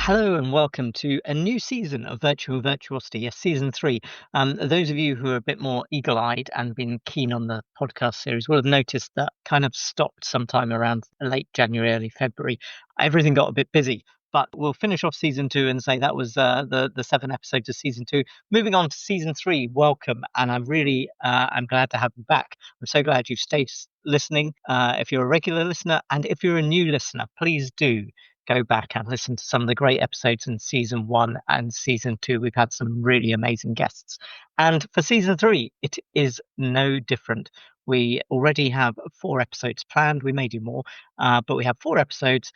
Hello and welcome to a new season of Virtual Virtuosity, yes, season three. Those of you who are a bit more eagle-eyed and been keen on the podcast series will have noticed that kind of stopped sometime around late January, early February. Everything got a bit busy, but we'll finish off season two and say that was the 7 episodes of season two. Moving on to season three, welcome, and I'm glad to have you back. I'm so glad you've stayed listening. If you're a regular listener, and if you're a new listener, please do go back and listen to some of the great episodes in season one and season two. We've had some really amazing guests. And for season three, it is no different. We already have 4 episodes planned. We may do more, but we have 4 episodes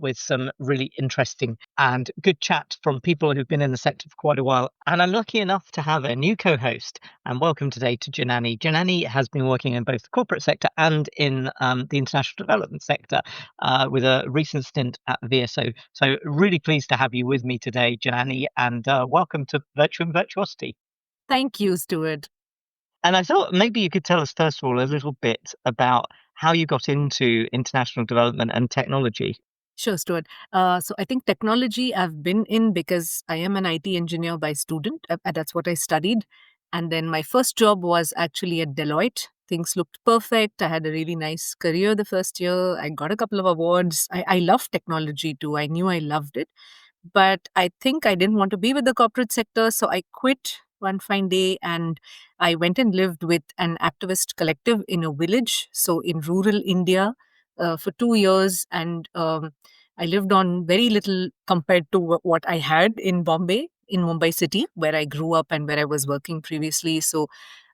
with some really interesting and good chat from people who've been in the sector for quite a while. And I'm lucky enough to have a new co-host. And welcome today to Janani. Janani has been working in both the corporate sector and in the international development sector with a recent stint at VSO. So really pleased to have you with me today, Janani, and welcome to Virtual Virtuosity. Thank you, Stuart. And I thought maybe you could tell us, first of all, a little bit about how you got into international development and technology. Sure, Stuart. So I think technology I've been in because I am an IT engineer by student. That's what I studied. And then my first job was actually at Deloitte. Things looked perfect. I had a really nice career the first year. I got a couple of awards. I love technology too. I knew I loved it. But I think I didn't want to be with the corporate sector. So I quit one fine day and I went and lived with an activist collective in a village. So in rural India for 2 years. And I lived on very little compared to what I had in Bombay, in Mumbai city, where I grew up and where I was working previously. So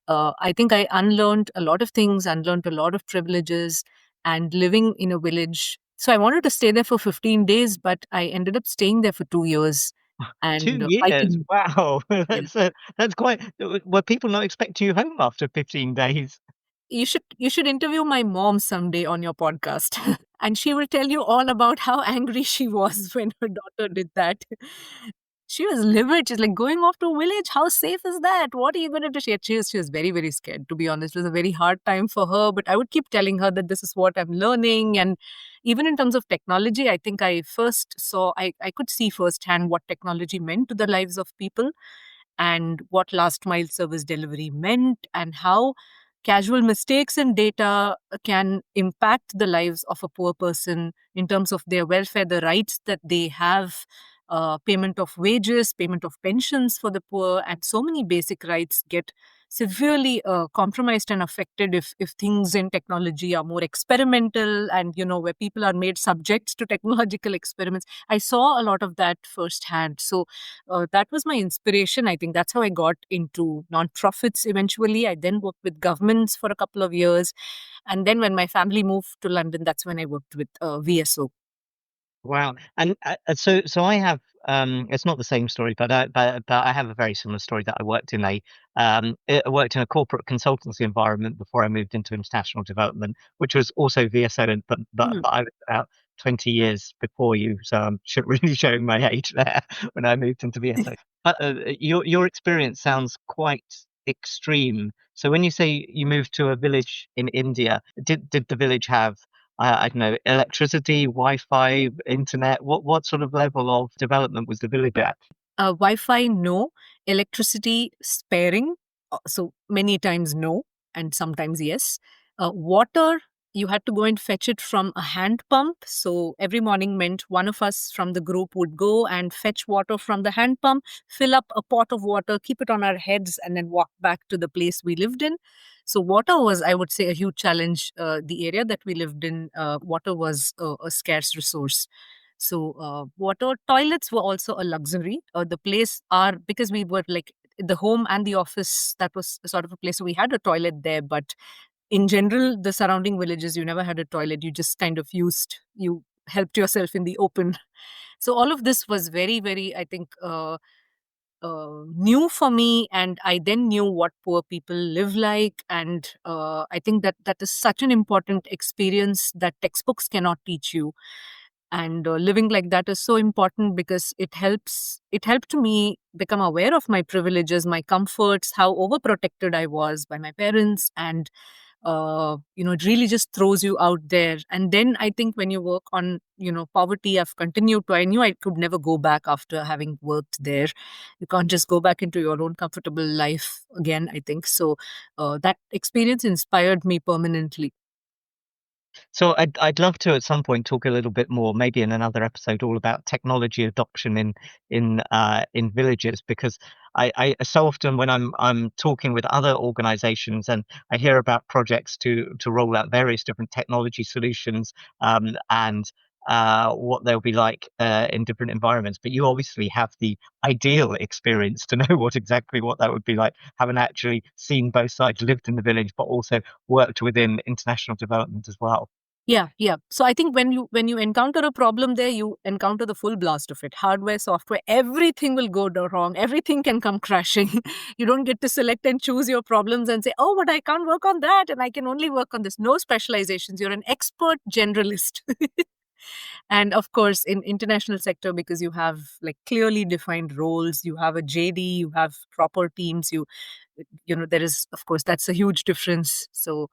I think I unlearned a lot of things, unlearned a lot of privileges, and living in a village. So I wanted to stay there for 15 days, but I ended up staying there for 2 years. Two And I years, can, wow, yeah, that's quite. Were people not expecting you home after 15 days? you should interview my mom someday on your podcast, and she will tell you all about how angry she was when her daughter did that. She was livid. She's like, going off to a village. How safe is that? What are you going to do? She was very, very scared, to be honest. It was a very hard time for her. But I would keep telling her that this is what I'm learning. And even in terms of technology, I think I could see firsthand what technology meant to the lives of people and what last mile service delivery meant and how casual mistakes in data can impact the lives of a poor person in terms of their welfare, the rights that they have, payment of wages, payment of pensions for the poor, and so many basic rights get severely compromised and affected if things in technology are more experimental and where people are made subjects to technological experiments. I saw a lot of that firsthand. So that was my inspiration. I think that's how I got into nonprofits eventually. I then worked with governments for a couple of years. And then when my family moved to London, that's when I worked with VSO. Wow. And so I have it's not the same story, but I have a very similar story that I worked in a corporate consultancy environment before I moved into international development, which was also VSO, but I was about 20 years before you, so I'm really showing my age there when I moved into VSO. But your experience sounds quite extreme. So when you say you moved to a village in India, did the village have I don't know, electricity, Wi-Fi, internet? What sort of level of development was the village at? Wi-Fi, no. Electricity, sparing. So many times no, and sometimes yes. Water, you had to go and fetch it from a hand pump. So every morning meant one of us from the group would go and fetch water from the hand pump, fill up a pot of water, keep it on our heads, and then walk back to the place we lived in. So water was, I would say, a huge challenge. The area that we lived in, water was a scarce resource. So water toilets were also a luxury. The place are because we were like the home and the office. That was sort of a place. So we had a toilet there, but in general, the surrounding villages, you never had a toilet. You just kind of you helped yourself in the open. So all of this was very, very, I think, new for me. And I then knew what poor people live like. And I think that is such an important experience that textbooks cannot teach you. And living like that is so important because it helped me become aware of my privileges, my comforts, how overprotected I was by my parents, and It really just throws you out there. And then I think when you work on, poverty, I've continued to, I knew I could never go back after having worked there. You can't just go back into your own comfortable life again, I think. So that experience inspired me permanently. So I'd love to at some point talk a little bit more, maybe in another episode, all about technology adoption in villages, because I so often when I'm talking with other organisations and I hear about projects to roll out various different technology solutions, and what they'll be like in different environments. But you obviously have the ideal experience to know what that would be like, having actually seen both sides, lived in the village, but also worked within international development as well. Yeah, yeah. So I think when you encounter a problem there, you encounter the full blast of it. Hardware, software, everything will go wrong. Everything can come crashing. You don't get to select and choose your problems and say, "Oh, but I can't work on that, and I can only work on this." No specializations. You're an expert generalist. And of course, in international sector, because you have like clearly defined roles, you have a JD, you have proper teams. There is, of course, that's a huge difference. So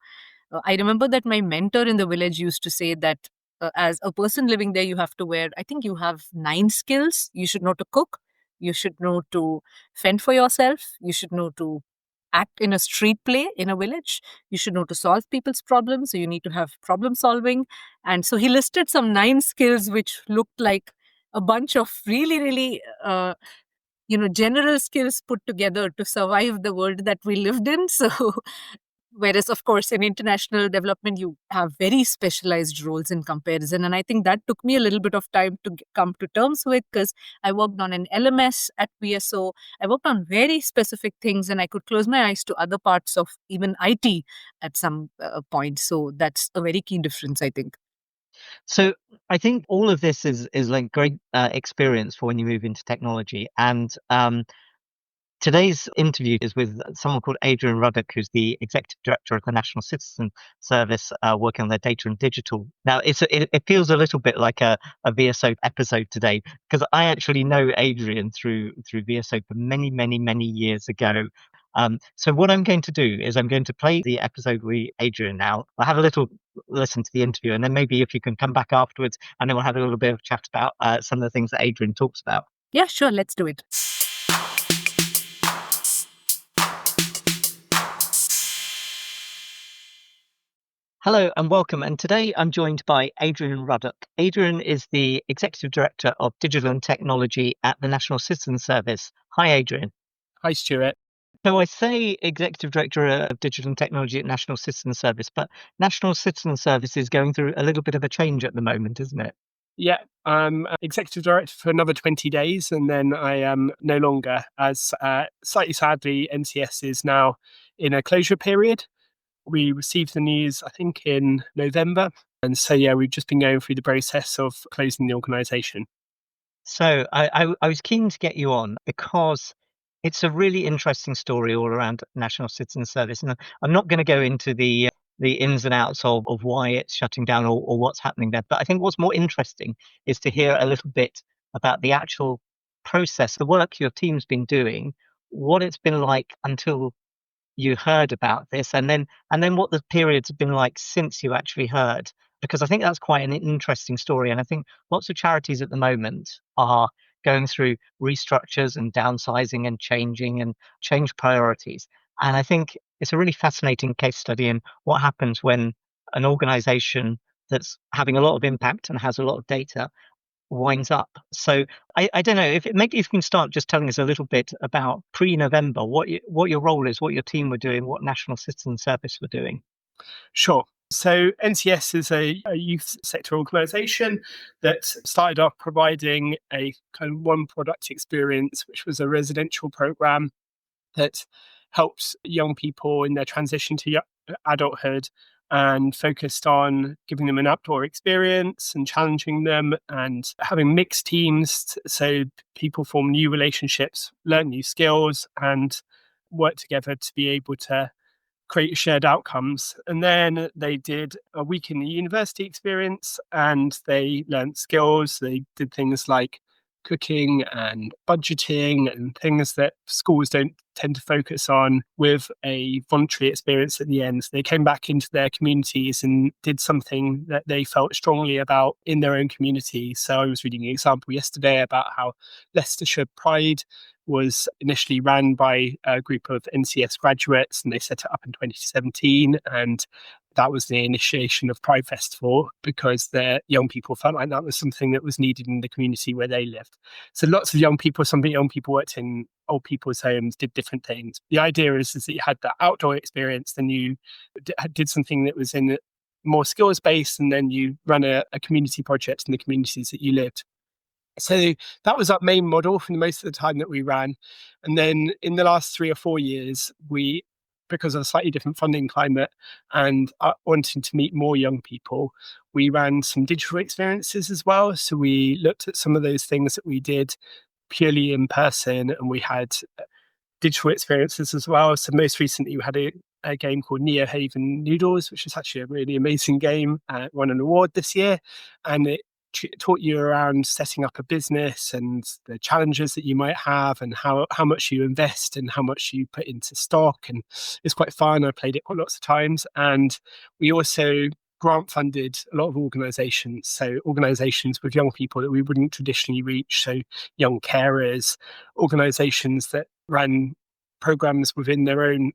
I remember that my mentor in the village used to say that as a person living there, you have to wear, I think you have 9 skills. You should know to cook, you should know to fend for yourself, you should know to act in a street play in a village, you should know to solve people's problems. So you need to have problem solving. And so he listed some 9 skills, which looked like a bunch of really, really, general skills put together to survive the world that we lived in. So whereas, of course, in international development, you have very specialized roles in comparison. And I think that took me a little bit of time to come to terms with, because I worked on an LMS at VSO. I worked on very specific things, and I could close my eyes to other parts of even IT at some point. So that's a very key difference, I think. So I think all of this is like great experience for when you move into technology. And today's interview is with someone called Adrian Ruddock, who's the executive director of the National Citizen Service, working on their data and digital. Now, it feels a little bit like a VSO episode today, because I actually know Adrian through VSO for many, many, many years ago. So what I'm going to do is I'm going to play the episode with Adrian now. I'll have a little listen to the interview, and then maybe if you can come back afterwards, and then we'll have a little bit of chat about some of the things that Adrian talks about. Yeah, sure. Let's do it. Hello and welcome. And today I'm joined by Adrian Ruddock. Adrian is the Executive Director of Digital and Technology at the National Citizen Service. Hi, Adrian. Hi, Stuart. So I say Executive Director of Digital and Technology at National Citizen Service, but National Citizen Service is going through a little bit of a change at the moment, isn't it? Yeah, I'm Executive Director for another 20 days, and then I am no longer, as slightly sadly, NCS is now in a closure period. We received the news, I think, in November. And so, yeah, we've just been going through the process of closing the organisation. So I was keen to get you on because it's a really interesting story all around National Citizen Service. And I'm not going to go into the ins and outs of why it's shutting down or what's happening there. But I think what's more interesting is to hear a little bit about the actual process, the work your team's been doing, what it's been like until you heard about this, and then what the periods have been like since you actually heard, because I think that's quite an interesting story. And I think lots of charities at the moment are going through restructures and downsizing and changing and change priorities. And I think it's a really fascinating case study in what happens when an organization that's having a lot of impact and has a lot of data winds up. So I don't know if maybe if you can start just telling us a little bit about pre-November, what your role is, what your team were doing, what National Citizen Service were doing. Sure. So NCS is a youth sector organisation that started off providing a kind of one product experience, which was a residential programme that helps young people in their transition to adulthood, and focused on giving them an outdoor experience and challenging them and having mixed teams so people form new relationships, learn new skills, and work together to be able to create shared outcomes. And then they did a week in the university experience, and they learned skills. They did things like cooking and budgeting and things that schools don't tend to focus on, with a voluntary experience at the end. So they came back into their communities and did something that they felt strongly about in their own community. So I was reading an example yesterday about how Leicestershire Pride was initially ran by a group of NCS graduates, and they set it up in 2017. And that was the initiation of Pride Festival, because the young people felt like that was something that was needed in the community where they lived. So lots of young people, some young people worked in old people's homes, did different things. The idea is that you had that outdoor experience, then you did something that was in more skills based, and then you ran a community project in the communities that you lived. So that was our main model for most of the time that we ran. And then in the last 3 or 4 years, because of a slightly different funding climate and wanting to meet more young people, we ran some digital experiences as well. So we looked at some of those things that we did purely in person, and we had digital experiences as well. So most recently, we had a game called Neo Haven Noodles, which is actually a really amazing game. It won an award this year, and it taught you around setting up a business and the challenges that you might have, and how much you invest and how much you put into stock. And it's quite fun. I played it quite lots of times. And we also grant funded a lot of organizations. So organizations with young people that we wouldn't traditionally reach. So young carers, organizations that ran programs within their own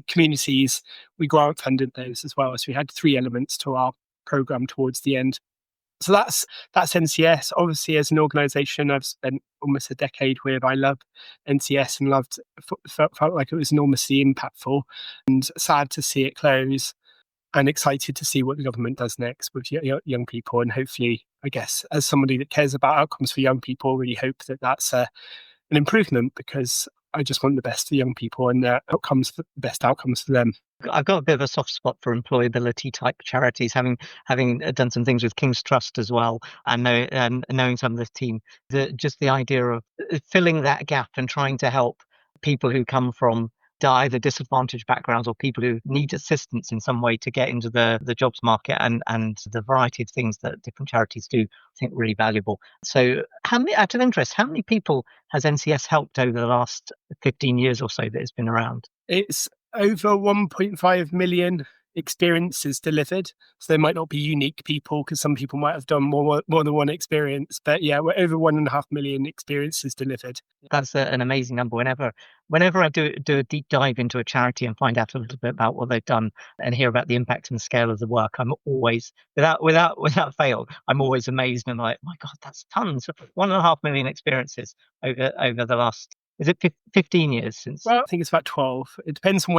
communities. We grant funded those as well. So we had 3 elements to our program towards the end. So that's NCS. Obviously, as an organisation, I've spent almost a decade with. I love NCS and felt like it was enormously impactful, and sad to see it close, and excited to see what the government does next with young people. And hopefully, I guess, as somebody that cares about outcomes for young people, really hope that that's an improvement, because I just want the best for young people and the best outcomes for them. I've got a bit of a soft spot for employability type charities, having done some things with King's Trust as well, and knowing some of this team. Just the idea of filling that gap and trying to help people who come from either disadvantaged backgrounds or people who need assistance in some way to get into the jobs market, and the variety of things that different charities do, I think really valuable. So out of interest, how many people has NCS helped over the last 15 years or so that it's been around? It's over 1.5 million experiences delivered. So they might not be unique people, because some people might have done more than one experience. But yeah, we're over 1.5 million experiences delivered. That's an amazing number. Whenever I do a deep dive into a charity and find out a little bit about what they've done and hear about the impact and scale of the work, I'm always, without fail, I'm always amazed and like, my God, that's tons. 1.5 million experiences over the last, is it 15 years since? Well, I think it's about 12. It depends on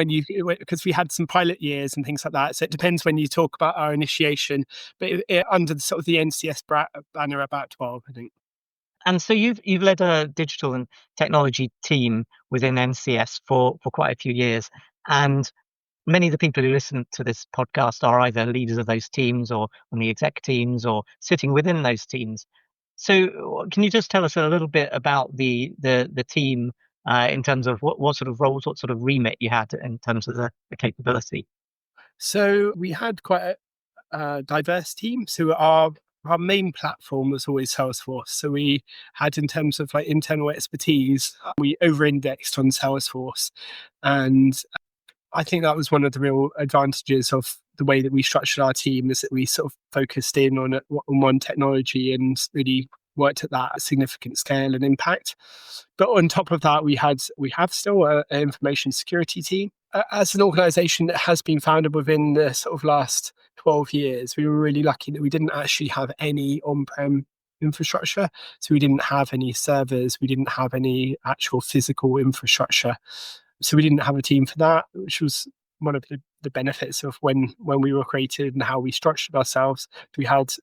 because we had some pilot years and things like that. So it depends when you talk about our initiation, but under the sort of the NCS banner, about 12, I think. And so you've led a digital and technology team within NCS for quite a few years, and many of the people who listen to this podcast are either leaders of those teams or on the exec teams or sitting within those teams. So can you just tell us a little bit about the team in terms of what sort of roles, what sort of remit you had in terms of the capability? So we had quite a diverse team. So our main platform was always Salesforce. So we had, in terms of like internal expertise, we over-indexed on Salesforce. And I think that was one of the real advantages of the way that we structured our team, is that we sort of focused in on one technology and really worked at that significant scale and impact. But on top of that, we have still an information security team. As an organisation that has been founded within the sort of last 12 years, we were really lucky that we didn't actually have any on-prem infrastructure. So we didn't have any servers, we didn't have any actual physical infrastructure. So we didn't have a team for that, which was one of the benefits of when we were created and how we structured ourselves. We had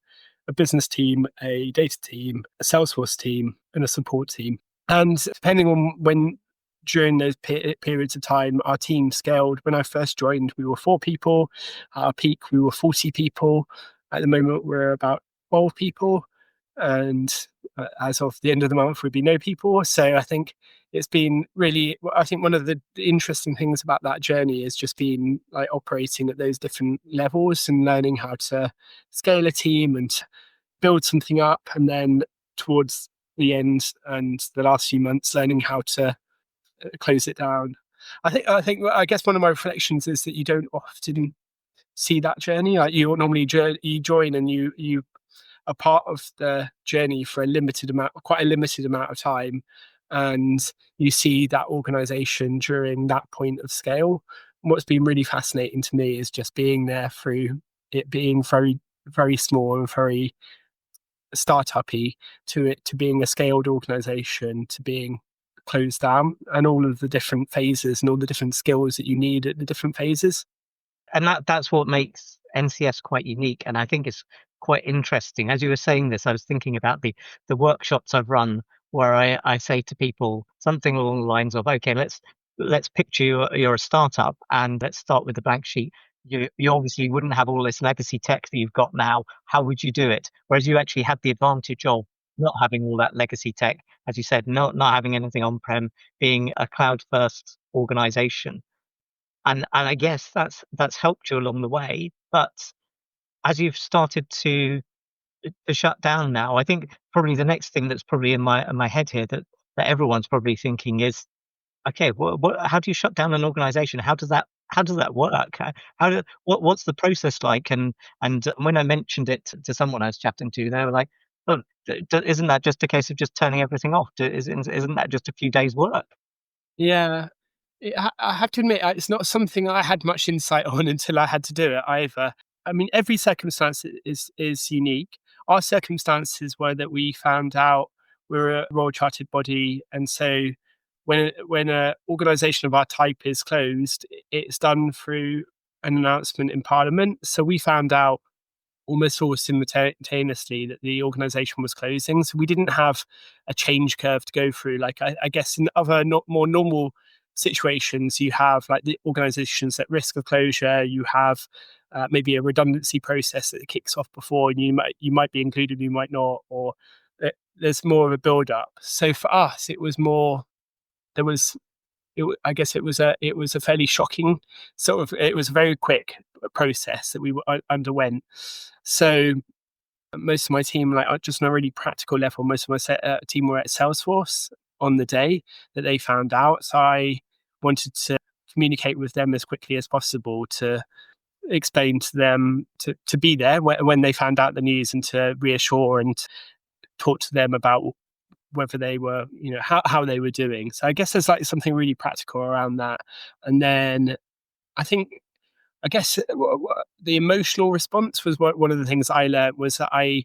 a business team, a data team, a Salesforce team, and a support team. And depending on when during those periods of time, our team scaled. When I first joined, we were 4 people. At our peak, we were 40 people. At the moment, we're about 12 people. And as of the end of the month, we'd be no people. So I think it's been really, I think one of the interesting things about that journey is just being like operating at those different levels and learning how to scale a team and build something up. And then towards the end and the last few months learning how to close it down. I guess one of my reflections is that you don't often see that journey. Like you normally you join and you are part of the journey for quite a limited amount of time, and you see that organization during that point of scale. What's been really fascinating to me is just being there through it being very, very small and very startup-y to being a scaled organization to being closed down, and all of the different phases and all the different skills that you need at the different phases. And that's what makes NCS quite unique, and I think it's quite interesting. As you were saying this, I was thinking about the workshops I've run where I say to people something along the lines of, okay, let's picture you're a startup and let's start with the blank sheet. You obviously wouldn't have all this legacy tech that you've got now. How would you do it? Whereas you actually had the advantage of not having all that legacy tech, as you said, not having anything on-prem, being a cloud-first organization. And I guess that's helped you along the way. But as you've started to shut down now, I think probably the next thing that's probably in my head here that everyone's probably thinking is, okay, how do you shut down an organization? How does that work? What's the process like? And when I mentioned it to someone I was chatting to, they were like, "Oh, isn't that just a case of just turning everything off? Isn't that just a few days' work?" Yeah, I have to admit, it's not something I had much insight on until I had to do it either. I mean, every circumstance is unique. Our circumstances were that we found out we're a Royal Chartered body, and so when an organisation of our type is closed, it's done through an announcement in Parliament. So we found out almost all simultaneously that the organisation was closing. So we didn't have a change curve to go through. Like I guess in other more normal situations, you have like the organisations at risk of closure. You have maybe a redundancy process that kicks off before, and you might be included, you might not, or there's more of a build up. So for us, it was more. I guess it was a fairly shocking it was a very quick process that we underwent. So most of my team, like just on a really practical level, most of my team were at Salesforce on the day that they found out. So I wanted to communicate with them as quickly as possible to explain to them to be there when they found out the news, and to reassure and talk to them about whether they were, how they were doing. So I guess there's like something really practical around that. And then I guess the emotional response was one of the things I learned, was that I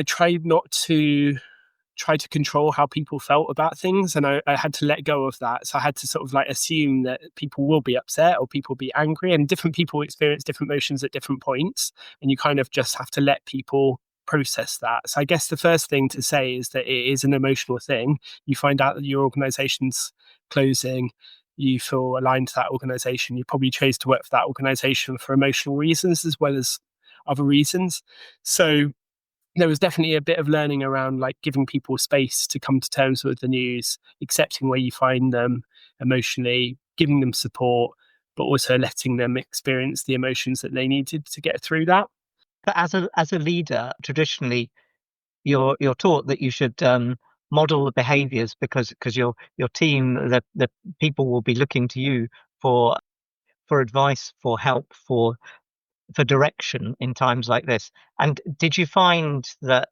tried not to try to control how people felt about things, and I had to let go of that. So I had to sort of like assume that people will be upset or people be angry, and different people experience different emotions at different points, and you kind of just have to let people process that. So I guess the first thing to say is that it is an emotional thing. You find out that your organization's closing, you feel aligned to that organization, you probably chose to work for that organization for emotional reasons as well as other reasons. So there was definitely a bit of learning around like giving people space to come to terms with the news, accepting where you find them emotionally, giving them support, but also letting them experience the emotions that they needed to get through that. But as a leader, traditionally, you're taught that you should model the behaviours because your team, the people will be looking to you for advice, for help, for direction in times like this. And did you find that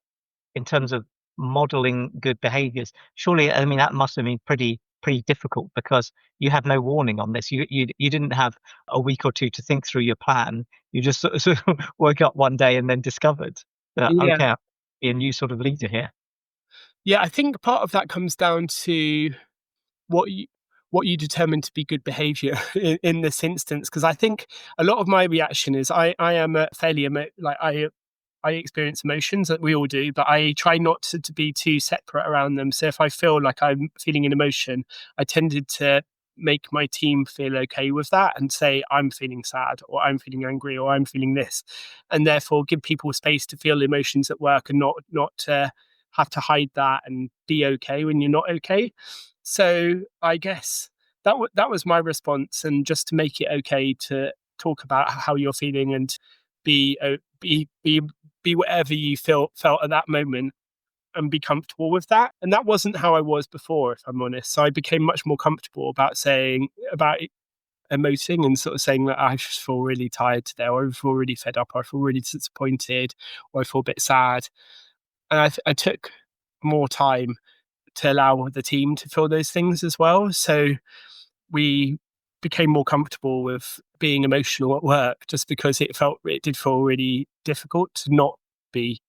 in terms of modeling good behaviors, surely, I mean, that must have been pretty difficult because you had no warning on this. You didn't have a week or two to think through your plan. You just sort of woke up one day and then discovered that, Yeah. okay, I'll be a new sort of leader here. Yeah, I think part of that comes down to what you determine to be good behavior in this instance, because I think a lot of my reaction is I am fairly I experience emotions, that we all do, but I try not to be too separate around them. So if I feel like I'm feeling an emotion, I tended to make my team feel okay with that and say, I'm feeling sad, or I'm feeling angry, or I'm feeling this, and therefore give people space to feel emotions at work and not to have to hide that and be okay when you're not okay. So I guess that was my response, and just to make it okay to talk about how you're feeling and be whatever you felt at that moment. and be comfortable with that. And that wasn't how I was before, if I'm honest. So I became much more comfortable about emoting and sort of saying that I just feel really tired today, or I feel really fed up, or I feel really disappointed, or I feel a bit sad. And I took more time to allow the team to feel those things as well. So we became more comfortable with being emotional at work, just because it did feel really difficult to not be.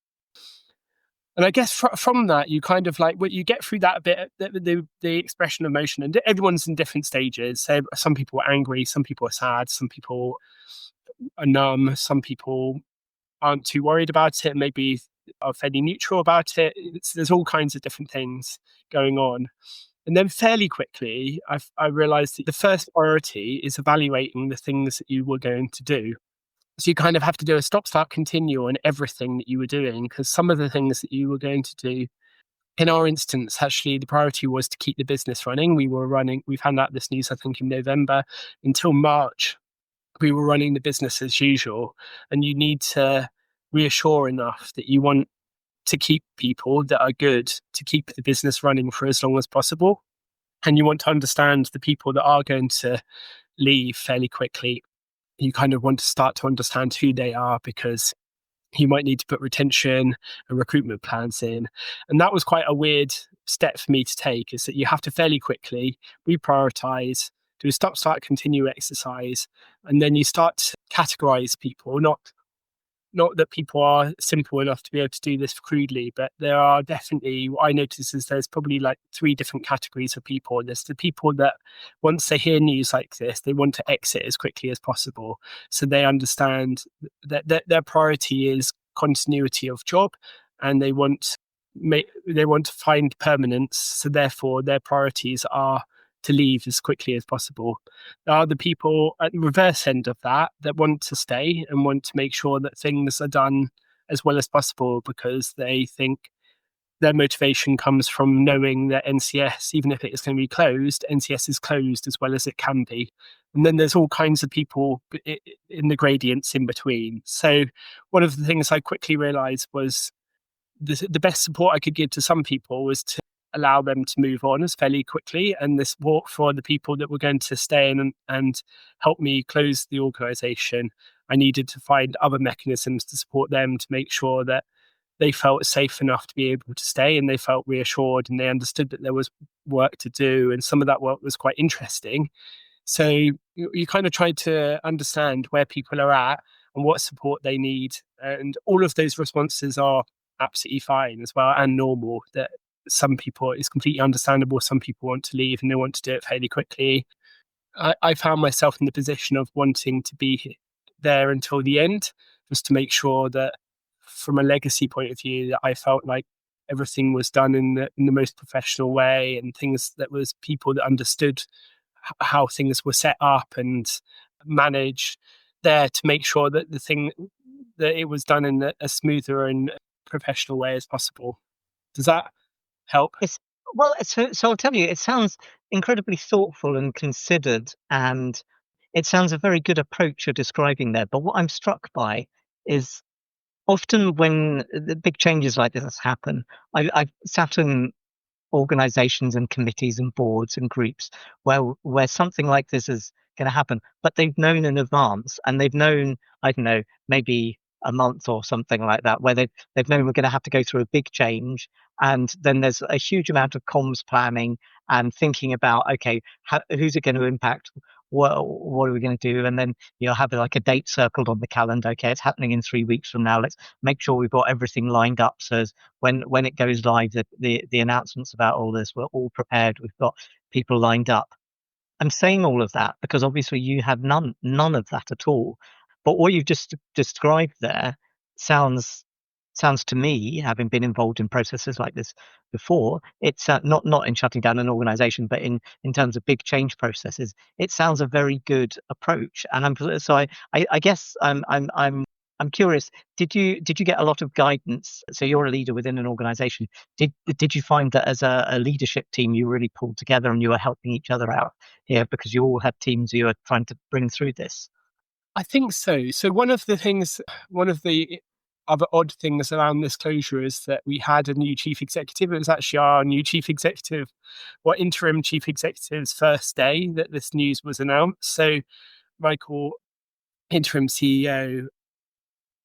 And I guess from that, you kind of like, when you get through that a bit, the expression of emotion, and everyone's in different stages. So some people are angry, some people are sad, some people are numb, some people aren't too worried about it, maybe are fairly neutral about it. There's all kinds of different things going on. And then fairly quickly, I realized that the first priority is evaluating the things that you were going to do. So you kind of have to do a stop, start, continue on everything that you were doing, because some of the things that you were going to do, in our instance, actually, the priority was to keep the business running. We found out this news, I think, in November. Until March, we were running the business as usual. And you need to reassure enough that you want to keep people that are good, to keep the business running for as long as possible. And you want to understand the people that are going to leave fairly quickly. You kind of want to start to understand who they are, because you might need to put retention and recruitment plans in. And that was quite a weird step for me to take, is that you have to fairly quickly reprioritize, do a stop, start, continue exercise, and then you start to categorize people, not that people are simple enough to be able to do this crudely, but there are definitely, what I notice is there's probably like 3 different categories of people. There's the people that, once they hear news like this, they want to exit as quickly as possible. So they understand that their priority is continuity of job, and they want to find permanence. So therefore, their priorities are to leave as quickly as possible. There are the people at the reverse end of that want to stay and want to make sure that things are done as well as possible, because they think their motivation comes from knowing that NCS, even if it is going to be closed, NCS is closed as well as it can be. And then there's all kinds of people in the gradients in between. So one of the things I quickly realized was the best support I could give to some people was to allow them to move on as fairly quickly, and the support for the people that were going to stay in and help me close the organization, I needed to find other mechanisms to support them, to make sure that they felt safe enough to be able to stay, and they felt reassured, and they understood that there was work to do, and some of that work was quite interesting. So you kind of try to understand where people are at and what support they need, and all of those responses are absolutely fine as well, and normal. That some people, it's completely understandable. Some people want to leave and they want to do it fairly quickly. I found myself in the position of wanting to be there until the end, just to make sure that, from a legacy point of view, that I felt like everything was done in the most professional way, and things that was people that understood how things were set up and managed there, to make sure that that it was done in a smoother and professional way as possible. Does that help? So I'll tell you, it sounds incredibly thoughtful and considered, and it sounds a very good approach you're describing there. But what I'm struck by is, often when the big changes like this happen, I've sat in organizations and committees and boards and groups where something like this is going to happen, but they've known in advance, and they've known, I don't know, maybe a month or something like that, where they've known we're going to have to go through a big change, and then there's a huge amount of comms planning and thinking about, okay, who's it going to impact? What are we going to do? And then you'll have like a date circled on the calendar. Okay, it's happening in 3 weeks from now. Let's make sure we've got everything lined up, so as when it goes live, the announcements about all this, we're all prepared. We've got people lined up. I'm saying all of that because obviously you have none of that at all. But what you've just described there sounds to me, having been involved in processes like this before, it's not in shutting down an organization, but in terms of big change processes, it sounds a very good approach. And I guess I'm curious, did you get a lot of guidance? So you're a leader within an organization. Did you find that as a leadership team you really pulled together and you were helping each other out here, because you all had teams you were trying to bring through this? I think so. So one of the other odd things around this closure is that we had a new chief executive. It was actually our new chief executive, or interim chief executive's first day that this news was announced. So Michael, interim CEO,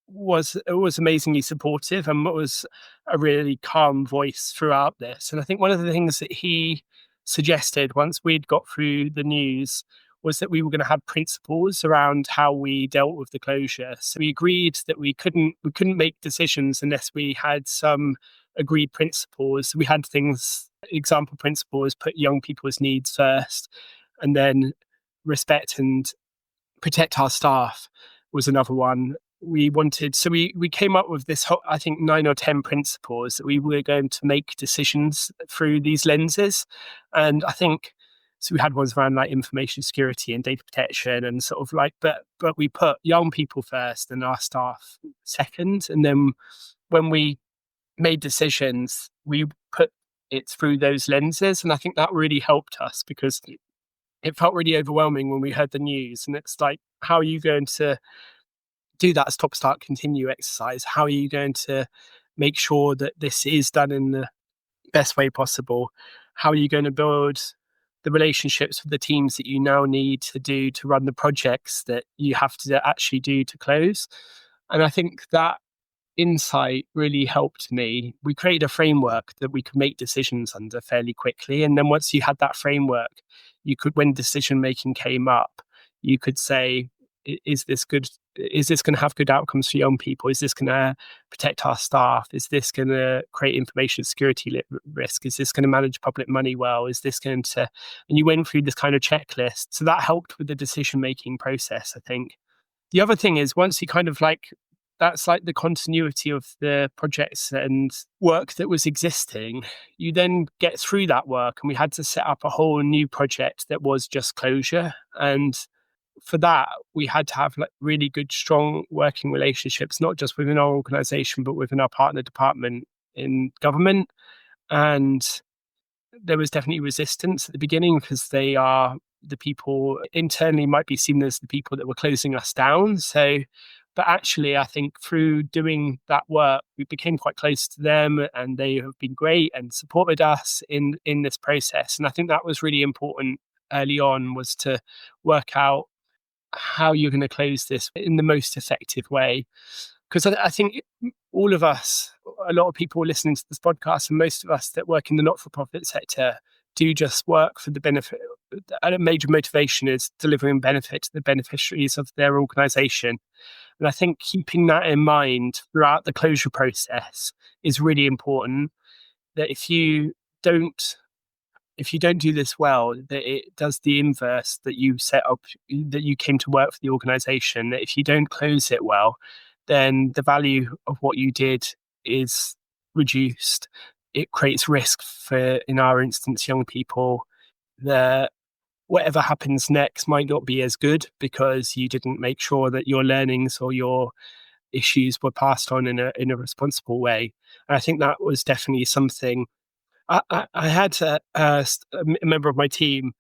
was amazingly supportive and was a really calm voice throughout this. And I think one of the things that he suggested once we'd got through the news was that we were going to have principles around how we dealt with the closure. So we agreed that we couldn't make decisions unless we had some agreed principles. We had things, example principles, put young people's needs first, and then respect and protect our staff was another one. We came up with this whole, I think, 9 or 10 principles that we were going to make decisions through these lenses. And I think, so we had ones around like information security and data protection and sort of like, but we put young people first and our staff second. And then when we made decisions, we put it through those lenses. And I think that really helped us, because it felt really overwhelming when we heard the news. And it's like, how are you going to do that stop, start, continue exercise? How are you going to make sure that this is done in the best way possible? How are you going to build the relationships with the teams that you now need to do to run the projects that you have to actually do to close? And I think that insight really helped me. We created a framework that we could make decisions under fairly quickly. And then once you had that framework, you could, when decision making came up, you could say, is this good? Is this going to have good outcomes for young people? Is this going to protect our staff? Is this going to create information security risk? Is this going to manage public money well? Is this going to, and you went through this kind of checklist. So that helped with the decision-making process, I think. The other thing is, once you kind of like, that's like the continuity of the projects and work that was existing, you then get through that work, and we had to set up a whole new project that was just closure. And for that, we had to have like really good, strong working relationships, not just within our organization, but within our partner department in government. And there was definitely resistance at the beginning, because they are the people internally might be seen as the people that were closing us down. So, but actually, I think through doing that work, we became quite close to them, and they have been great and supported us in this process. And I think that was really important early on, was to work out how you're going to close this in the most effective way. Because I think all of us, a lot of people listening to this podcast, and most of us that work in the not-for-profit sector, do just work for the benefit. A major motivation is delivering benefit to the beneficiaries of their organisation. And I think keeping that in mind throughout the closure process is really important, that if you don't do this well, that it does the inverse that you set up, that you came to work for the organization, that if you don't close it well, then the value of what you did is reduced. It creates risk for, in our instance, young people, that whatever happens next might not be as good because you didn't make sure that your learnings or your issues were passed on in a responsible way. And I think that was definitely something. I had a member of my team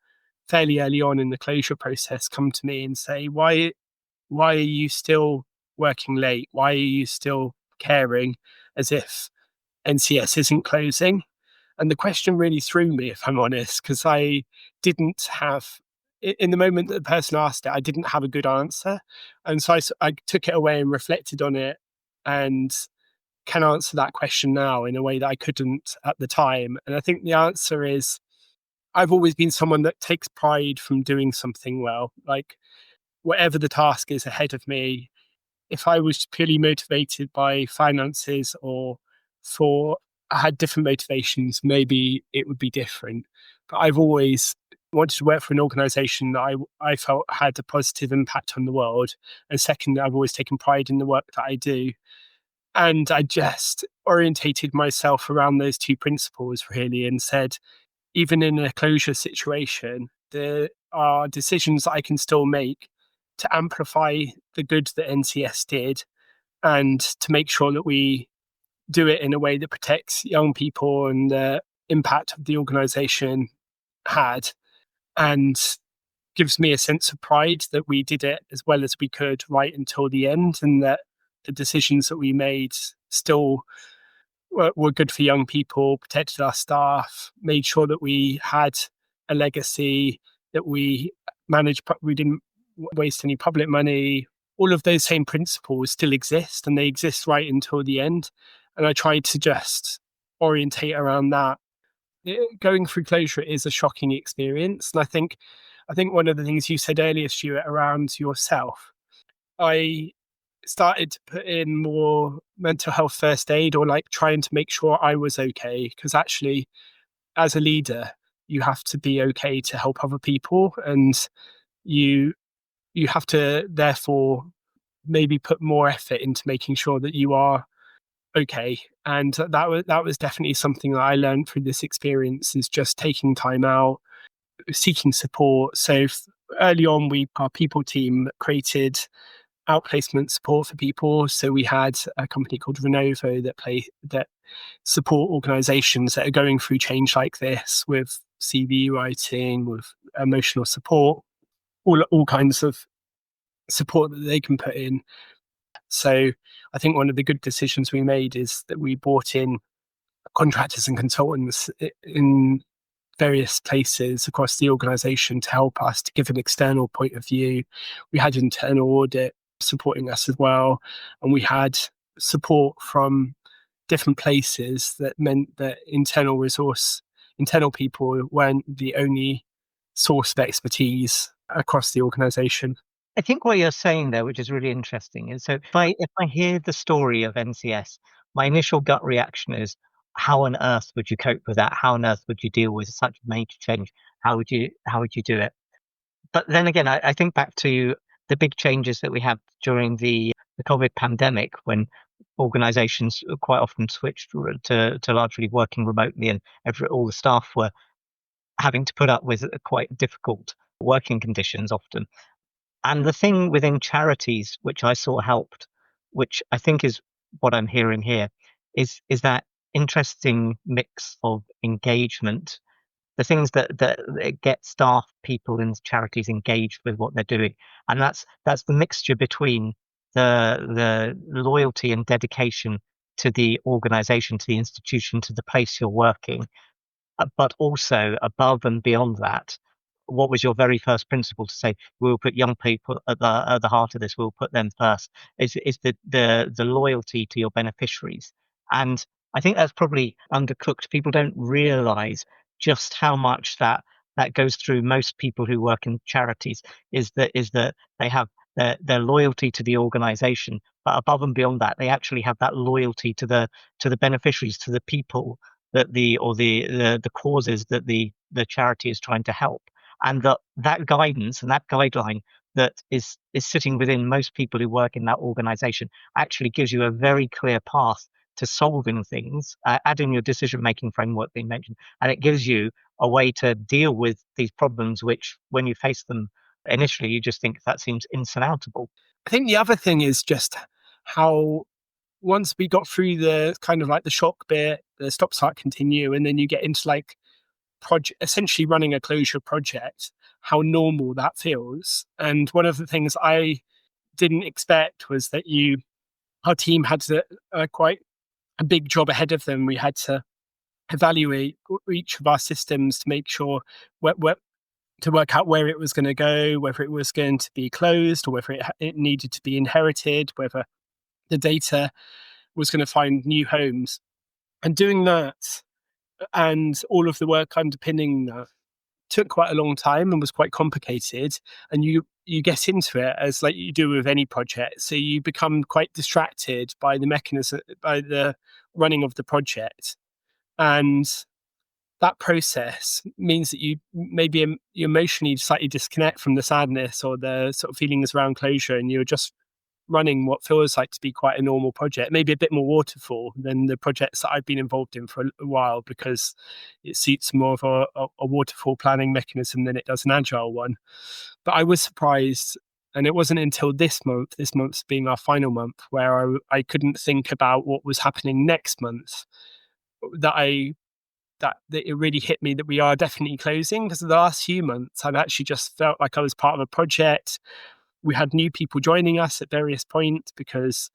fairly early on in the closure process come to me and say, why are you still working late? Why are you still caring as if NCS isn't closing? And the question really threw me, if I'm honest, because I didn't have, in the moment that the person asked it, I didn't have a good answer. And so I took it away and reflected on it, and can answer that question now in a way that I couldn't at the time. And I think the answer is, I've always been someone that takes pride from doing something well. Like, whatever the task is ahead of me, if I was purely motivated by finances or I had different motivations, maybe it would be different. But I've always wanted to work for an organization that I felt had a positive impact on the world. And second, I've always taken pride in the work that I do. And I just orientated myself around those two principles, really, and said, even in a closure situation, there are decisions that I can still make to amplify the good that NCS did, and to make sure that we do it in a way that protects young people and the impact of the organisation had, and gives me a sense of pride that we did it as well as we could right until the end, and that the decisions that we made still were good for young people, protected our staff, made sure that we had a legacy, that we we didn't waste any public money. All of those same principles still exist, and they exist right until the end. And I tried to just orientate around that. Going through closure is a shocking experience. And I think one of the things you said earlier, Stuart, around yourself, I started to put in more mental health first aid, or like trying to make sure I was okay. Because actually, as a leader, you have to be okay to help other people, and you have to therefore maybe put more effort into making sure that you are okay. And that was definitely something that I learned through this experience, is just taking time out, seeking support. So early on, our people team created outplacement support for people. So we had a company called Renovo that support organizations that are going through change like this, with CV writing, with emotional support, all kinds of support that they can put in. So I think one of the good decisions we made is that we brought in contractors and consultants in various places across the organization to help us, to give an external point of view. We had internal audit supporting us as well, and we had support from different places. That meant that internal people weren't the only source of expertise across the organization. I think what you're saying there, which is really interesting, is so if I hear the story of NCS, my initial gut reaction is, how on earth would you cope with that? How on earth would you deal with such a major change? How would you do it? But then again, I think back to the big changes that we had during the COVID pandemic, when organizations quite often switched to largely working remotely, and all the staff were having to put up with quite difficult working conditions often. And the thing within charities, which I saw helped, which I think is what I'm hearing here, is that interesting mix of engagement, the things that get staff, people in charities engaged with what they're doing, and that's the mixture between the loyalty and dedication to the organization, to the institution, to the place you're working, but also above and beyond that, what was your very first principle to say, we'll put young people at the heart of this, we'll put them first, is the loyalty to your beneficiaries. And I think that's probably undercooked. People don't realize just how much that goes through most people who work in charities, is that they have their loyalty to the organization, but above and beyond that, they actually have that loyalty to the beneficiaries, to the people that the causes that the charity is trying to help. And that guidance and that guideline that is sitting within most people who work in that organization actually gives you a very clear path to solving things, adding your decision-making framework being mentioned, and it gives you a way to deal with these problems, which when you face them initially, you just think that seems insurmountable. I think the other thing is just how, once we got through the kind of like the shock bit, the stop, start, continue, and then you get into like essentially running a closure project, how normal that feels. And one of the things I didn't expect was that our team had quite a big job ahead of them. We had to evaluate each of our systems to make sure to work out where it was going to go, whether it was going to be closed or whether it needed to be inherited, whether the data was going to find new homes. And doing that and all of the work underpinning that took quite a long time and was quite complicated. And you get into it as like you do with any project. So you become quite distracted by the mechanism, by the running of the project. And that process means that you emotionally slightly disconnect from the sadness or the sort of feelings around closure, and you're just running what feels like to be quite a normal project, maybe a bit more waterfall than the projects that I've been involved in for a while, because it suits more of a waterfall planning mechanism than it does an agile one. But I was surprised, and it wasn't until this month's being our final month, where I couldn't think about what was happening next month, that it really hit me that we are definitely closing. Because the last few months, I've actually just felt like I was part of a project. We had new people joining us at various points because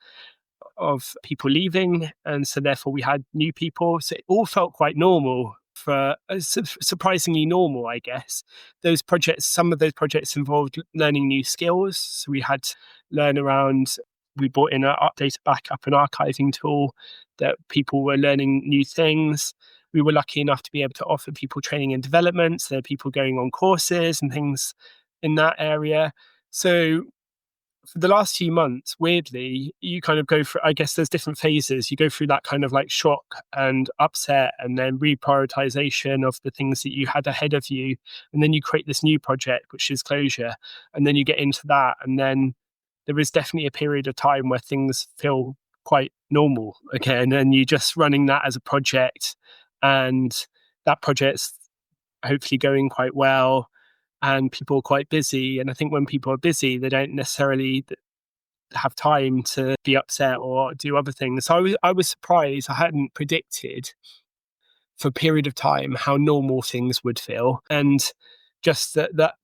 of people leaving, and so therefore we had new people. So it all felt quite normal for surprisingly normal, I guess. Some of those projects involved learning new skills. So we had to learn around. We brought in a data backup and archiving tool that people were learning new things. We were lucky enough to be able to offer people training and development. So there are people going on courses and things in that area. So for the last few months, weirdly, you kind of go through, I guess there's different phases. You go through that kind of like shock and upset and then reprioritization of the things that you had ahead of you. And then you create this new project, which is closure. And then you get into that. And then there is definitely a period of time where things feel quite normal again. And you're just running that as a project. And that project's hopefully going quite well. And people are quite busy. And I think when people are busy, they don't necessarily have time to be upset or do other things. So I was surprised. I hadn't predicted for a period of time how normal things would feel. And just that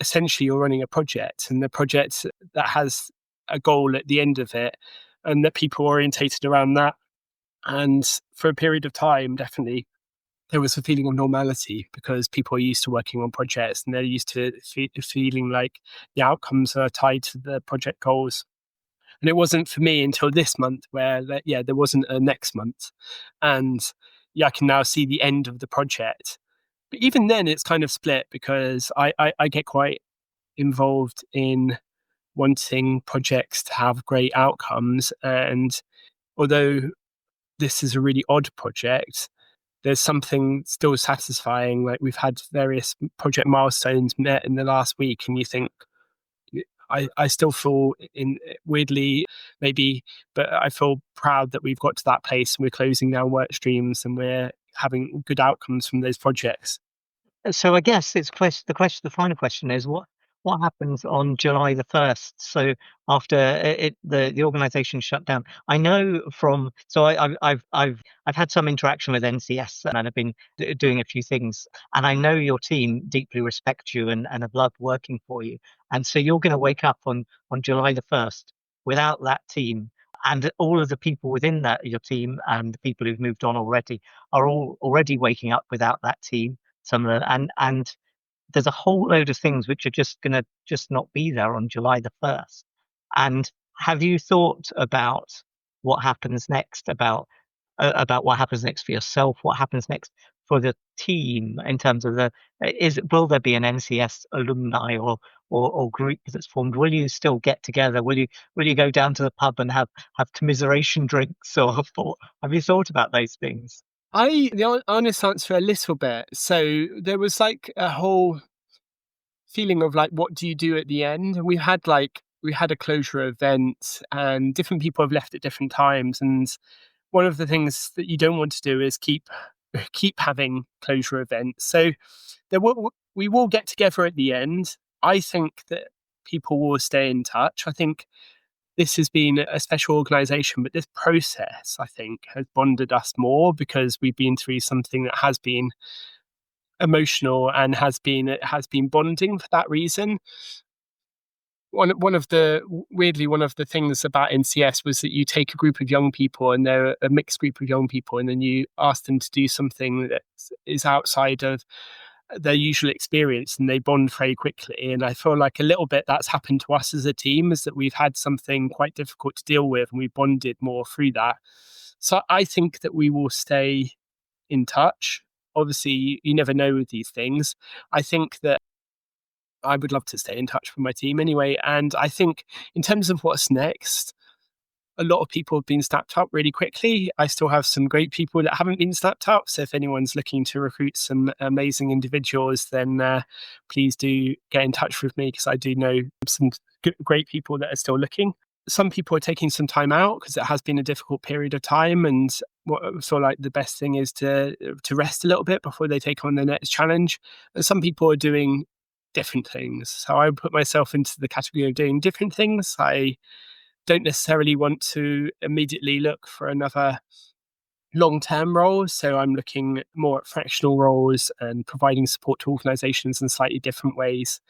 essentially you're running a project, and the project that has a goal at the end of it, and that people are orientated around that. And for a period of time, definitely, there was a feeling of normality because people are used to working on projects and they're used to feeling like the outcomes are tied to the project goals. And it wasn't for me until this month where, there wasn't a next month. And I can now see the end of the project. But even then, it's kind of split because I get quite involved in wanting projects to have great outcomes. And although this is a really odd project, there's something still satisfying. Like we've had various project milestones met in the last week, and you think, I still feel weirdly, maybe, but I feel proud that we've got to that place and we're closing down work streams and we're having good outcomes from those projects. So I guess the final question is what happens on July the 1st? So after the organisation shut down, I know I've had some interaction with NCS and I've been doing a few things, and I know your team deeply respect you and have loved working for you, and so you're going to wake up on July the 1st without that team. And all of the people within your team and the people who've moved on already are all already waking up without that team. Some of them, and there's a whole load of things which are just going to just not be there on July the 1st. And have you thought about what happens next, about what happens next for yourself, what happens next for the team in terms of will there be an NCS alumni or group that's formed? Will you still get together? Will you go down to the pub and have commiseration drinks, or have you thought about those things? The honest answer, a little bit. So there was like a whole feeling of like, what do you do at the end? And we had a closure event, and different people have left at different times. And one of the things that you don't want to do is keep having closure events. So we will get together at the end. I think that people will stay in touch. I think this has been a special organisation, but this process, I think, has bonded us more because we've been through something that has been emotional and has been bonding for that reason. One of the things about NCS was that you take a group of young people, and they're a mixed group of young people, and then you ask them to do something that is outside of their usual experience, and they bond very quickly. And I feel like a little bit that's happened to us as a team, is that we've had something quite difficult to deal with and we bonded more through that. So I think that we will stay in touch. Obviously, you never know with these things. I think that I would love to stay in touch with my team anyway. And I think in terms of what's next, a lot of people have been snapped up really quickly. I still have some great people that haven't been snapped up. So if anyone's looking to recruit some amazing individuals, then please do get in touch with me, because I do know some great people that are still looking. Some people are taking some time out because it has been a difficult period of time, and what I feel like the best thing is to rest a little bit before they take on the next challenge. And some people are doing different things. So I would put myself into the category of doing different things. I don't necessarily want to immediately look for another long-term role. So I'm looking more at fractional roles and providing support to organizations in slightly different ways.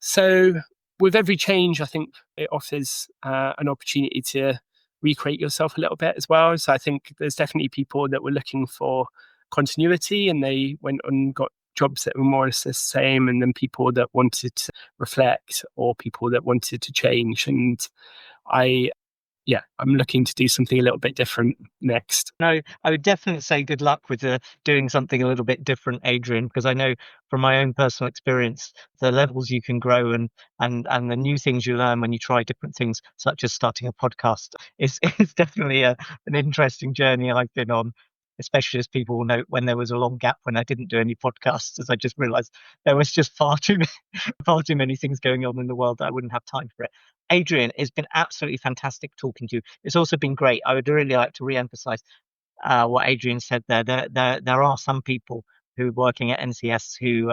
So with every change, I think it offers an opportunity to recreate yourself a little bit as well. So I think there's definitely people that were looking for continuity and they went and got jobs that were more or less the same, and then people that wanted to reflect or people that wanted to change. And I'm looking to do something a little bit different next. No, I would definitely say good luck with doing something a little bit different, Adrian, because I know from my own personal experience, the levels you can grow and the new things you learn when you try different things, such as starting a podcast, is definitely an interesting journey I've been on. Especially as people will note when there was a long gap when I didn't do any podcasts, as I just realised there was just far too many things going on in the world that I wouldn't have time for it. Adrian, it's been absolutely fantastic talking to you. It's also been great. I would really like to re-emphasize what Adrian said there. There are some people who are working at NCS who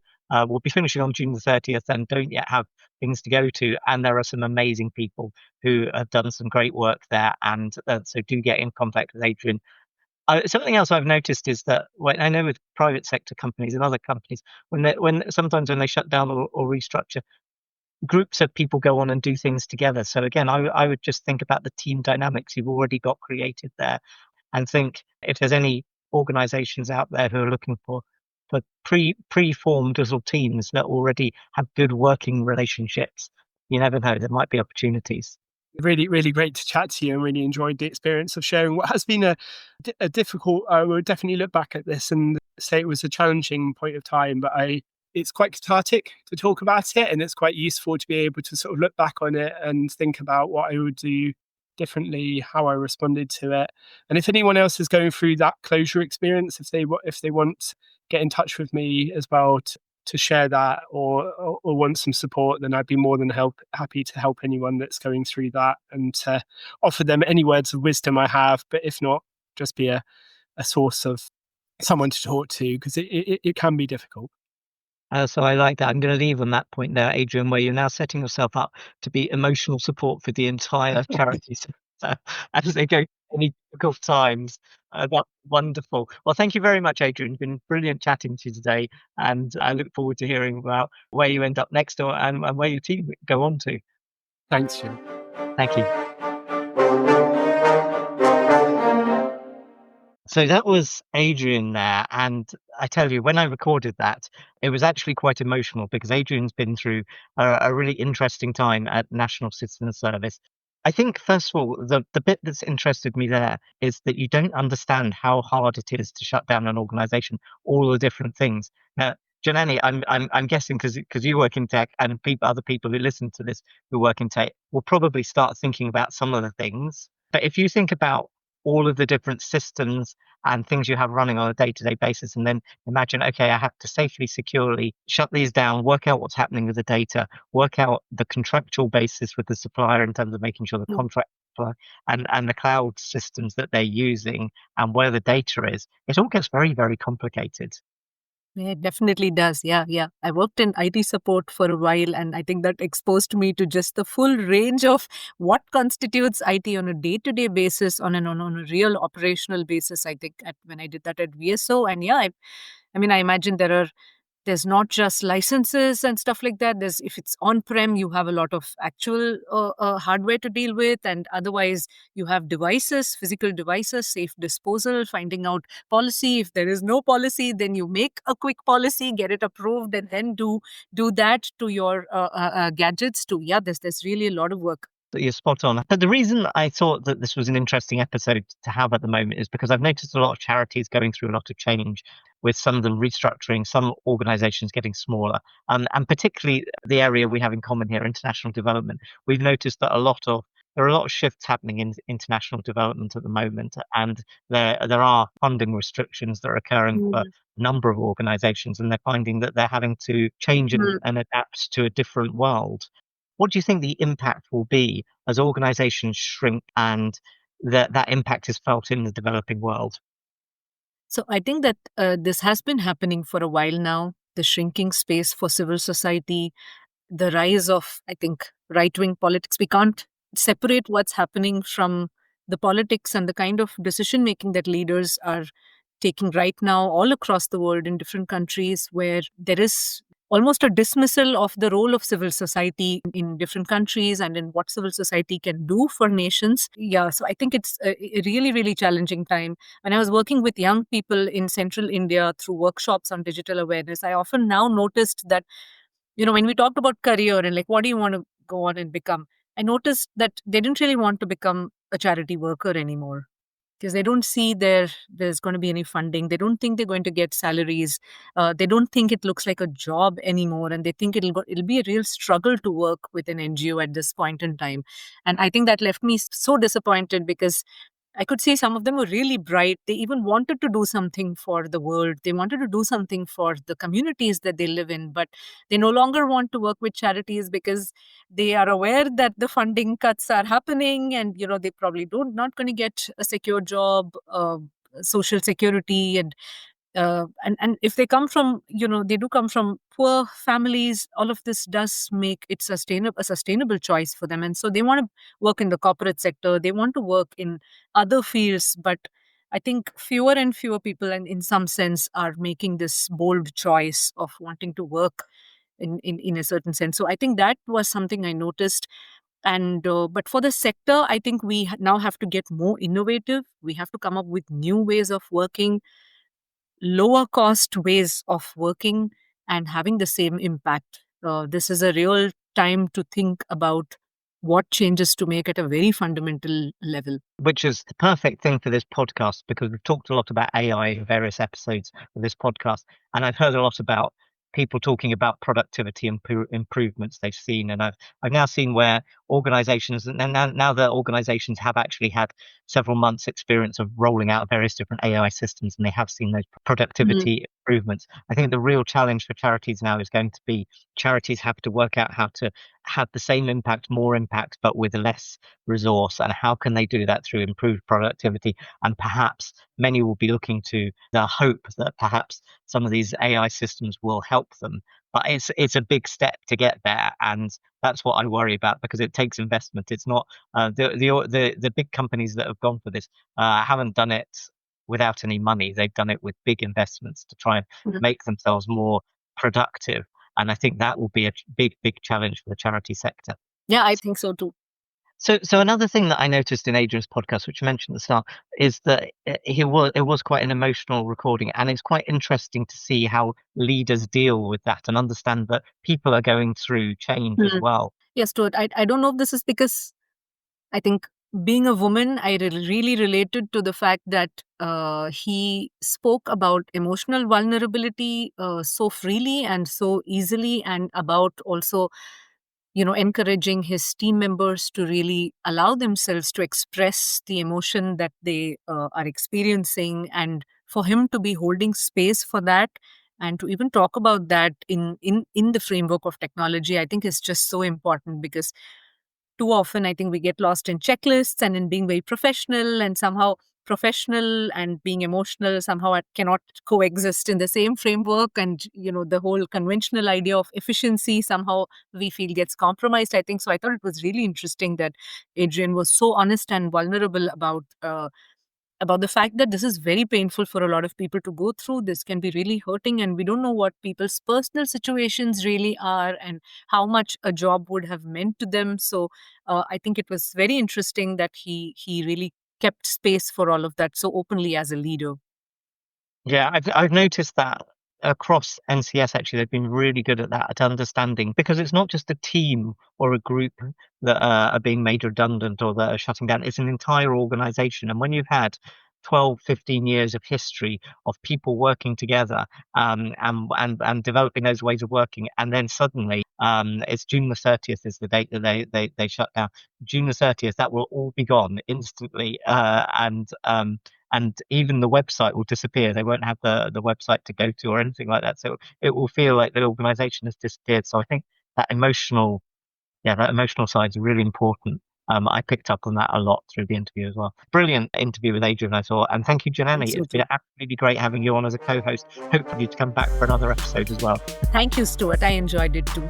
will be finishing on June the 30th and don't yet have things to go to. And there are some amazing people who have done some great work there. And so do get in contact with Adrian. Something else I've noticed is that I know with private sector companies and other companies, sometimes when they shut down or restructure, groups of people go on and do things together. So again, I would just think about the team dynamics you've already got created there, and think if there's any organizations out there who are looking for preformed little teams that already have good working relationships, you never know, there might be opportunities. Really, really great to chat to you, and really enjoyed the experience of sharing what has been a difficult. I would definitely look back at this and say it was a challenging point of time, but it's quite cathartic to talk about it, and it's quite useful to be able to sort of look back on it and think about what I would do differently, how I responded to it. And if anyone else is going through that closure experience, if they want, get in touch with me as well to share that or want some support, then I'd be more than happy to help anyone that's going through that and to offer them any words of wisdom I have. But if not, just be a source of someone to talk to, because it can be difficult. So I like that. I'm going to leave on that point there, Adrian, where you're now setting yourself up to be emotional support for the entire charity sector as they go through any difficult times. That's wonderful. Well, thank you very much, Adrian. It's been brilliant chatting to you today, and I look forward to hearing about where you end up next and where your team go on to. Thanks, Jim. Thank you. So that was Adrian there, and I tell you, when I recorded that, it was actually quite emotional because Adrian's been through a really interesting time at National Citizen Service. I think, first of all, the bit that's interested me there is that you don't understand how hard it is to shut down an organisation, all the different things. Now, Janani, I'm guessing because you work in tech and other people who listen to this who work in tech will probably start thinking about some of the things. But if you think about all of the different systems and things you have running on a day-to-day basis, and then imagine, okay, I have to safely, securely shut these down, work out what's happening with the data, work out the contractual basis with the supplier in terms of making sure the contract and the cloud systems that they're using and where the data is, it all gets very, very complicated. Yeah, it definitely does. Yeah. I worked in IT support for a while, and I think that exposed me to just the full range of what constitutes IT on a day-to-day basis, on a real operational basis. I think when I did that at VSO, and I mean, I imagine there's not just licenses and stuff like that. If it's on-prem, you have a lot of actual hardware to deal with, and otherwise you have devices, physical devices, safe disposal, finding out policy. If there is no policy, then you make a quick policy, get it approved, and then do that to your gadgets too. Yeah, there's really a lot of work. You're spot on. But the reason I thought that this was an interesting episode to have at the moment is because I've noticed a lot of charities going through a lot of change, with some of them restructuring, some organizations getting smaller, and particularly the area we have in common here, international development. We've noticed that there are a lot of shifts happening in international development at the moment, and there are funding restrictions that are occurring for a number of organizations, and they're finding that they're having to change and adapt to a different world. What do you think the impact will be as organizations shrink and that impact is felt in the developing world? So I think that this has been happening for a while now. The shrinking space for civil society, the rise of, I think, right-wing politics. We can't separate what's happening from the politics and the kind of decision-making that leaders are taking right now all across the world in different countries, where there is almost a dismissal of the role of civil society in different countries and in what civil society can do for nations. Yeah, so I think it's a really, really challenging time. When I was working with young people in central India through workshops on digital awareness, I often now noticed that, when we talked about career and like, what do you want to go on and become? I noticed that they didn't really want to become a charity worker anymore because they don't see there's going to be any funding. They don't think they're going to get salaries. They don't think it looks like a job anymore, and they think it'll be a real struggle to work with an NGO at this point in time. And I think that left me so disappointed because I could see some of them were really bright. They even wanted to do something for the world. They wanted to do something for the communities that they live in, but they no longer want to work with charities because they are aware that the funding cuts are happening, and they probably not going to get a secure job, social security, and if they come from, they do come from poor families, all of this does make it a sustainable choice for them. And so they want to work in the corporate sector, they want to work in other fields, but I think fewer and fewer people, and in some sense, are making this bold choice of wanting to work in a certain sense. So I think that was something I noticed. And but for the sector, I think we now have to get more innovative. We have to come up with new ways of working, lower cost ways of working, and having the same impact. This is a real time to think about what changes to make at a very fundamental level. Which is the perfect thing for this podcast, because we've talked a lot about AI in various episodes of this podcast. And I've heard a lot about people talking about productivity improvements they've seen. And I've now seen where organizations, and now the organizations have actually had several months experience of rolling out various different AI systems, and they have seen those productivity improvements. I think the real challenge for charities now is going to be charities have to work out how to have the same impact, more impact, but with less resource. And how can they do that through improved productivity? And perhaps many will be looking to the hope that perhaps some of these AI systems will help them. But it's a big step to get there, and that's what I worry about, because it takes investment. It's not the big companies that have gone for this haven't done it without any money. They've done it with big investments to try and make themselves more productive. And I think that will be a big challenge for the charity sector. Yeah, I think so too. So another thing that I noticed in Adrian's podcast, which I mentioned at the start, is that it was quite an emotional recording, and it's quite interesting to see how leaders deal with that and understand that people are going through change as well. Yes, Stuart. I don't know if this is because I think being a woman, I really related to the fact that he spoke about emotional vulnerability so freely and so easily, and about also encouraging his team members to really allow themselves to express the emotion that they are experiencing, and for him to be holding space for that and to even talk about that in the framework of technology, I think is just so important. Because too often I think we get lost in checklists and in being very professional, and somehow professional and being emotional somehow cannot coexist in the same framework. And the whole conventional idea of efficiency somehow we feel gets compromised, I think. So I thought it was really interesting that Adrian was so honest and vulnerable about the fact that this is very painful for a lot of people to go through. This can be really hurting, and we don't know what people's personal situations really are and how much a job would have meant to them. So I think it was very interesting that he really kept space for all of that so openly as a leader. Yeah, I've noticed that across NCS, actually, they've been really good at that, at understanding, because it's not just a team or a group that are being made redundant or that are shutting down. It's an entire organization. And when you've had 12, 15 years of history of people working together and developing those ways of working, and then suddenly it's June the 30th is the date that they shut down. June the 30th, that will all be gone instantly, and even the website will disappear. They won't have the website to go to or anything like that. So it will feel like the organization has disappeared. So I think that emotional side is really important. I picked up on that a lot through the interview as well. Brilliant interview with Adrian, I thought. And thank you, Janani. It's been absolutely great having you on as a co-host. Hopefully to come back for another episode as well. Thank you, Stuart. I enjoyed it too.